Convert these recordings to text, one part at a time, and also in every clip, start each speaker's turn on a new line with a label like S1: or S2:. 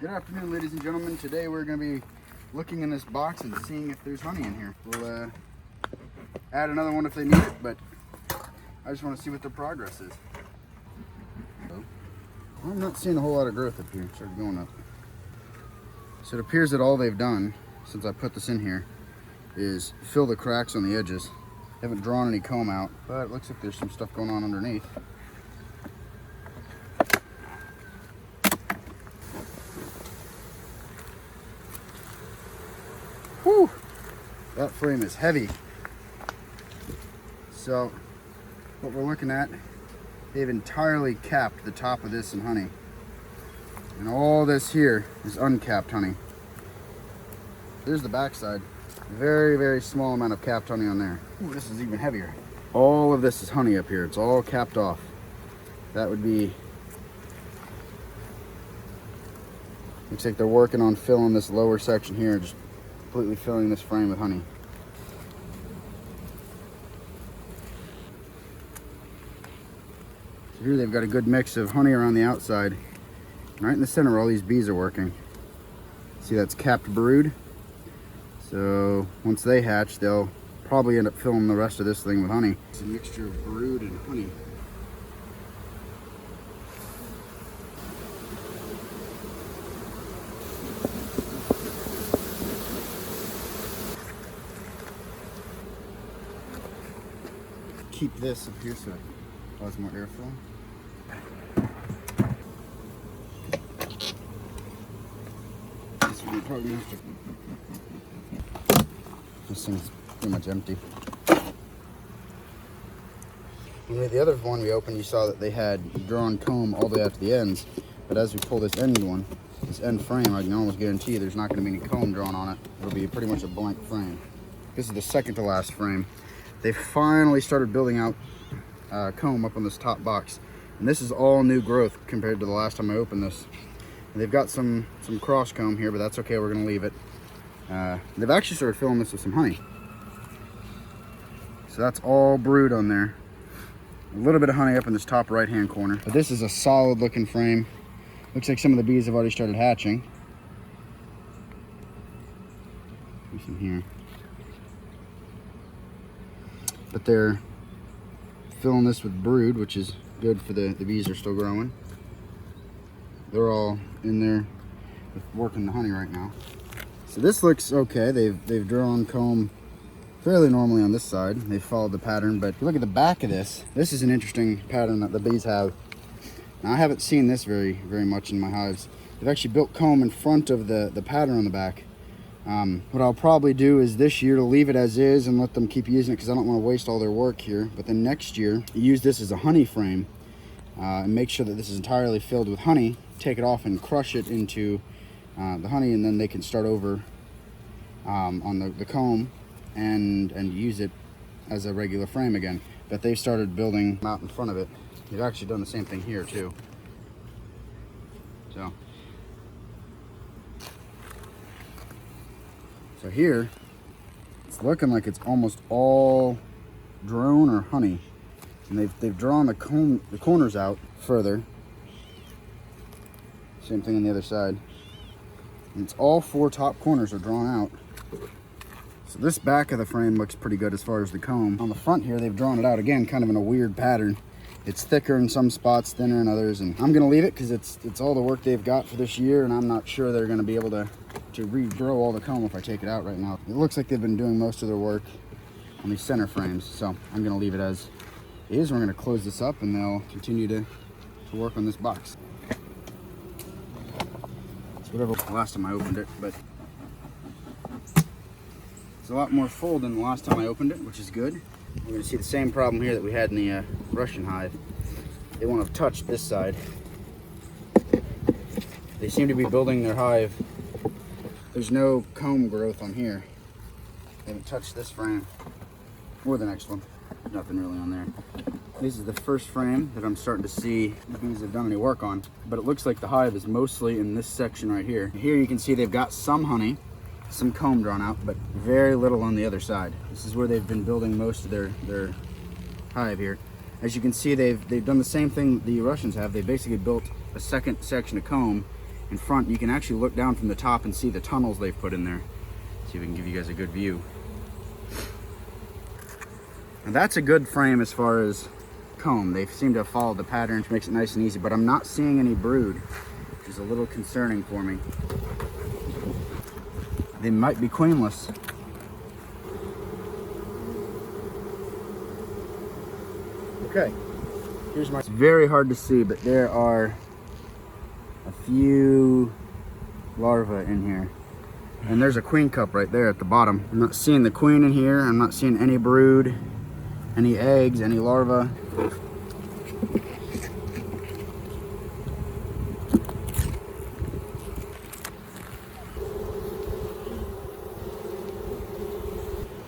S1: Good afternoon, ladies and gentlemen. Today we're going to be looking in this box and seeing if there's honey in here. We'll add another one if they need it, but I just want to see what their progress is. I'm not seeing a whole lot of growth up here. It started going up. So it appears that all they've done since I put this in here is fill the cracks on the edges. They haven't drawn any comb out, but it looks like there's some stuff going on underneath. Whew! That frame is heavy. So what we're looking at, they've entirely capped the top of this in honey. And all this here is uncapped honey. There's the back side. Very, very small amount of capped honey on there. Ooh, this is even heavier. All of this is honey up here. It's all capped off. That would be... Looks like they're working on filling this lower section here, just completely filling this frame with honey. So here they've got a good mix of honey around the outside. Right in the center where all these bees are working. See, that's capped brood. So once they hatch, they'll probably end up filling the rest of this thing with honey. It's a mixture of brood and honey. Keep this up here so it allows more airflow. This one probably has to... This thing's pretty much empty. And the other one we opened, you saw that they had drawn comb all the way out to the ends. But as we pull this end one, this end frame, I can almost guarantee you there's not going to be any comb drawn on it. It'll be pretty much a blank frame. This is the second to last frame. They finally started building out comb up on this top box. And this is all new growth compared to the last time I opened this. And they've got some cross comb here, but that's okay, we're gonna leave it. They've actually started filling this with some honey. So that's all brood on there. A little bit of honey up in this top right hand corner. But this is a solid looking frame. Looks like some of the bees have already started hatching. There's some here. But they're filling this with brood, which is good for the bees are still growing. They're all in there working the honey right now. So this looks okay. They've drawn comb fairly normally on this side. They've followed the pattern, but if you look at the back of this, this is an interesting pattern that the bees have. Now I haven't seen this very much in my hives. They've actually built comb in front of the pattern on the back. What I'll probably do is this year to leave it as is and let them keep using it because I don't want to waste all their work here. But then next year, use this as a honey frame and make sure that this is entirely filled with honey. Take it off and crush it into the honey, and then they can start over on the comb and use it as a regular frame again. But they've started building out in front of it. They've actually done the same thing here too. So here, it's looking like it's almost all drone or honey. And they've drawn the corners out further. Same thing on the other side. And it's all four top corners are drawn out. So this back of the frame looks pretty good as far as the comb. On the front here, they've drawn it out again, kind of in a weird pattern. It's thicker in some spots, thinner in others, and I'm gonna leave it because it's all the work they've got for this year, and I'm not sure they're gonna be able to regrow all the comb if I take it out right now. It looks like they've been doing most of their work on these center frames, so I'm gonna leave it as is. We're gonna close this up and they'll continue to work on this box. It's whatever the last time I opened it, but it's a lot more full than the last time I opened it, which is good. We're gonna see the same problem here that we had in the Russian hive. They won't have touched this side. They seem to be building their hive. There's no comb growth on here. They haven't touched this frame or the next one. Nothing really on there. This is the first frame that I'm starting to see the bees have done any work on, but it looks like the hive is mostly in this section right here. Here you can see they've got some honey, some comb drawn out, but very little on the other side. This is where they've been building most of their hive here. As you can see, they've done the same thing the Russians have. They basically built a second section of comb in front, you can actually look down from the top and see the tunnels they've put in there. See if we can give you guys a good view. And that's a good frame as far as comb. They seem to have followed the pattern, which makes it nice and easy, but I'm not seeing any brood, which is a little concerning for me. They might be queenless. Okay, here's my, it's very hard to see, but there are a few larvae in here. And there's a queen cup right there at the bottom. I'm not seeing the queen in here. I'm not seeing any brood, any eggs, any larvae.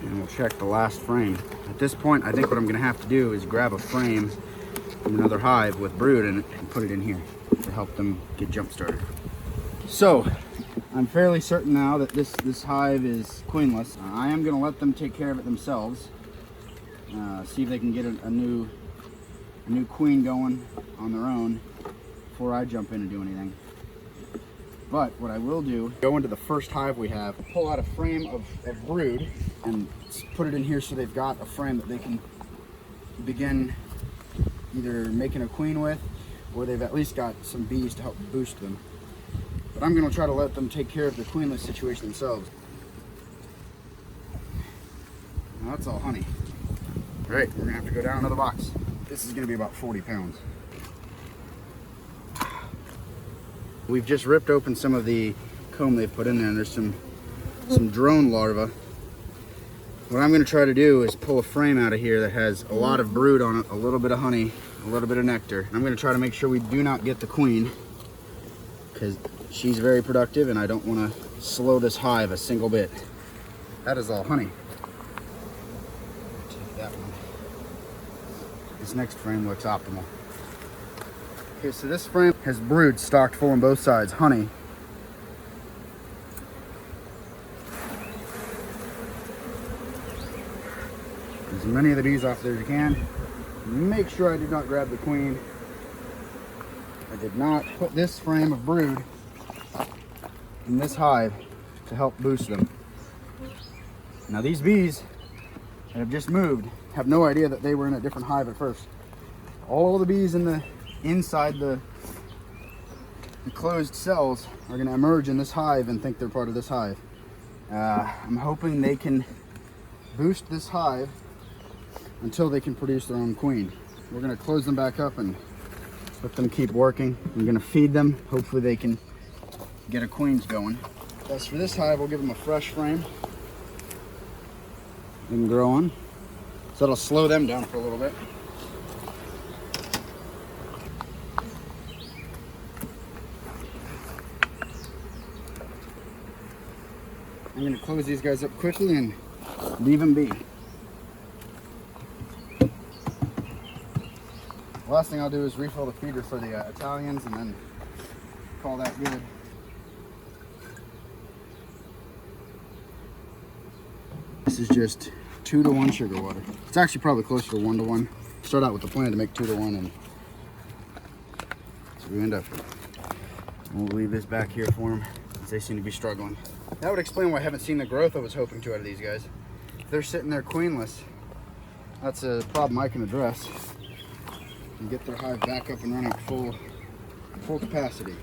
S1: And we'll check the last frame. At this point, I think what I'm gonna have to do is grab a frame from another hive with brood in it and put it in here to help them get jump started. So, I'm fairly certain now that this hive is queenless. I am gonna let them take care of it themselves. See if they can get a new queen going on their own before I jump in and do anything. But what I will do, go into the first hive we have, pull out a frame of brood and put it in here so they've got a frame that they can begin either making a queen with, or they've at least got some bees to help boost them. But I'm going to try to let them take care of the queenless situation themselves. Now that's all honey. All right, we're going to have to go down another box. This is going to be about 40 pounds. We've just ripped open some of the comb they've put in there, and there's some drone larvae. What I'm going to try to do is pull a frame out of here that has a lot of brood on it, a little bit of honey, a little bit of nectar. I'm going to try to make sure we do not get the queen, because she's very productive and I don't want to slow this hive a single bit. That is all honey. Take that one. This next frame looks optimal. Okay, so this frame has brood stocked full on both sides, honey. As many of the bees off there as you can. Make sure I did not grab the queen. I did not put this frame of brood in this hive to help boost them. Now these bees that have just moved have no idea that they were in a different hive at first. All the bees inside the closed cells are going to emerge in this hive and think they're part of this hive. I'm hoping they can boost this hive until they can produce their own queen. We're going to close them back up and let them keep working. I'm going to feed them. Hopefully they can get a queens going. As for this hive, we'll give them a fresh frame. They can grow on. So that'll slow them down for a little bit. I'm going to close these guys up quickly and leave them be. The last thing I'll do is refill the feeder for the Italians and then call that good. This is just 2-to-1 sugar water. It's actually probably closer to 1-to-1. Start out with the plan to make 2-to-1 and that's what we end up with. We'll leave this back here for them as they seem to be struggling. That would explain why I haven't seen the growth I was hoping to out of these guys. If they're sitting there queenless, that's a problem I can address and get their hive back up and running at full capacity.